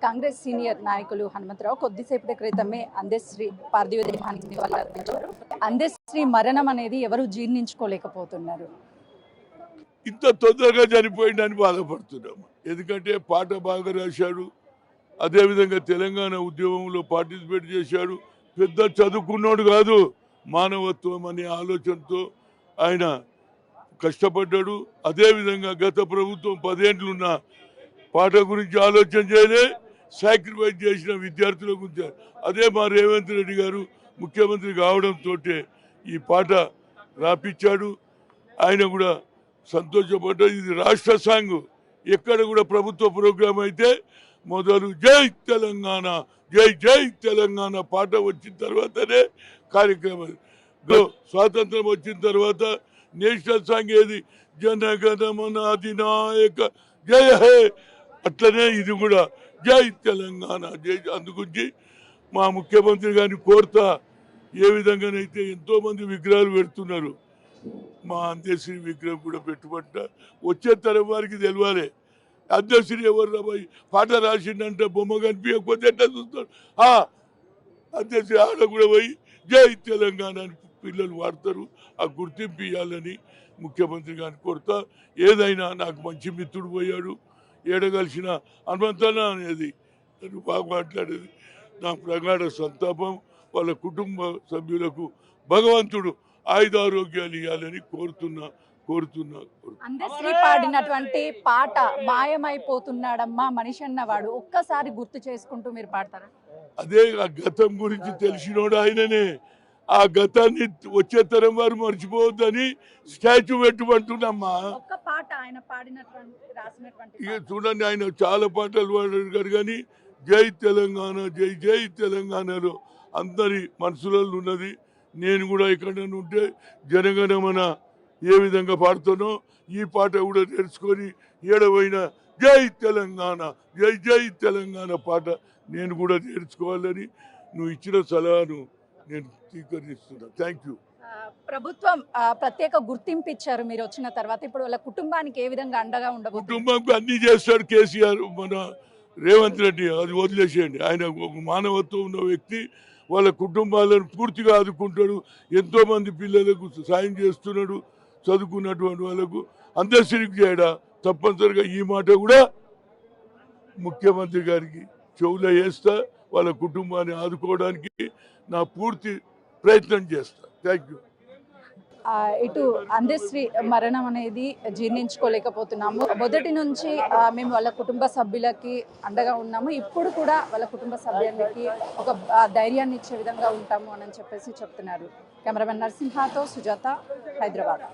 Congress senior నాయకులు హనుమంతరావు కొద్దిసేపటి క్రితమే అందశ్రీ పార్థివ దేహానికి నివాళులర్పించారు. అందశ్రీ మరణం అనేది ఎవరు జీర్ణించుకోలేకపోతున్నారు. ఇంత తొందరగా చనిపోయిందని బాధపడుతున్నాము. ఎందుకంటే పాట బాగా రాశాడు, అదేవిధంగా తెలంగాణ ఉద్యమంలో పార్టిసిపేట్ చేశాడు. పెద్ద చదువుకున్నాడు కాదు, మానవత్వం అనే ఆలోచనతో ఆయన కష్టపడ్డాడు. అదేవిధంగా గత ప్రభుత్వం 10 ఏళ్ళున్న పాట గురించి ఆలోచన చేయలే, సాక్రిఫైస్ చేసిన విద్యార్థుల గురించి. అదే మా రేవంత్ రెడ్డి గారు ముఖ్యమంత్రి కావడంతో ఈ పాట రాపించాడు. ఆయన కూడా సంతోషపడ్డాడు. ఇది రాష్ట్ర సాంగ్. ఎక్కడ కూడా ప్రభుత్వ ప్రోగ్రాం అయితే మొదలు జై తెలంగాణ, జై జై తెలంగాణ పాట వచ్చిన తర్వాతనే కార్యక్రమం. స్వాతంత్రం వచ్చిన తర్వాత నేషనల్ సాంగ్ ఏది, జనగణమన అధినాయక జయ హే, అట్లనే ఇది కూడా జై తెలంగాణ జై. అందుగురించి మా ముఖ్యమంత్రి గారిని కోరుతా, ఏ విధంగానైతే ఎంతో మంది విగ్రహాలు పెడుతున్నారు, మా అందశ్రీ విగ్రహం కూడా పెట్టుబట్ట వచ్చే తరం వారికి తెలియాలి. అందశ్రీ ఎవరు రాబోయి పాట రాసిండంటే బొమ్మ కనిపించకపోతే ఎట్లా చూస్తాడు. అందశ్రీ ఆడ కూడా పోయి జై తెలంగాణ అని పిల్లలు వాడతారు. ఆ గుర్తింపు ఇవ్వాలని ముఖ్యమంత్రి గారిని కోరుతా. ఏదైనా నాకు మంచి మిత్రుడు పోయాడు, ఏడగలిసిన హనుమంతన్న అనేది నన్ను బాగా మాట్లాడేది. నా ప్రగాఢ సంతాపం. వాళ్ళ కుటుంబ సభ్యులకు భగవంతుడు ఆయుధారోగ్యాలు ఇవ్వాలని కోరుతున్నా. అందశ్రీ పాడినటువంటి పాట మాయమైపోతున్నాడమ్మా మనిషి అన్నవాడు ఒక్కసారి గుర్తు చేసుకుంటూ మీరు పాడతారా? అదే ఆ గతం గురించి తెలిసినోడు ఆయననే. ఆ గతాన్ని వచ్చే తరం వారు మర్చిపోవద్దని స్టాచ్యూ పెట్టుకుంటున్నామ్మా. ఇక చూడండి, ఆయన చాలా పాటలు పాడారు కానీ జై తెలంగాణ జై జై తెలంగాణలో అందరి మనసులలో ఉన్నది. నేను కూడా ఇక్కడ ఉంటే జనగణమన ఏ విధంగా పాడుతానో ఈ పాట కూడా నేర్చుకొని ఏడవైన జై తెలంగాణ జై జై తెలంగాణ పాట నేను కూడా నేర్చుకోవాలని నువ్వు ఇచ్చిన సలహాను నేను స్వీకరిస్తున్నా. Thank you. ప్రభుత్వం ప్రత్యేక గుర్తింపు ఇచ్చారు మీరు వచ్చిన తర్వాత. ఇప్పుడు వాళ్ళ కుటుంబానికి ఏ విధంగా అండగా ఉండబోతుంది? కుటుంబంకు అన్ని చేస్తాడు కేసీఆర్. మన రేవంత్ రెడ్డి అది వదిలేసేయండి. ఆయన ఒక మానవత్వం ఉన్న వ్యక్తి. వాళ్ళ కుటుంబాలను పూర్తిగా ఆదుకుంటాడు. ఎంతో మంది పిల్లలకు సాయం చేస్తున్నాడు, చదువుకున్నటువంటి వాళ్ళకు. అందశ్రీకి చేయడా తప్పనిసరిగా ఈ మాట కూడా ముఖ్యమంత్రి గారికి చెవులో వేస్తా. వాళ్ళ కుటుంబాన్ని ఆదుకోవడానికి నా పూర్తి ప్రయత్నం చేస్తా. Thank you. ఇటు అందశ్రీ మరణం అనేది జీర్ణించుకోలేకపోతున్నాము. మొదటి నుంచి మేము వాళ్ళ కుటుంబ సభ్యులకి అండగా ఉన్నాము. ఇప్పుడు కూడా వాళ్ళ కుటుంబ సభ్యులకి ఒక ధైర్యాన్ని ఇచ్చే విధంగా ఉంటాము అని చెప్పేసి చెప్తున్నారు. కెమెరామెన్ నరసింహతో సుజాత, హైదరాబాద్.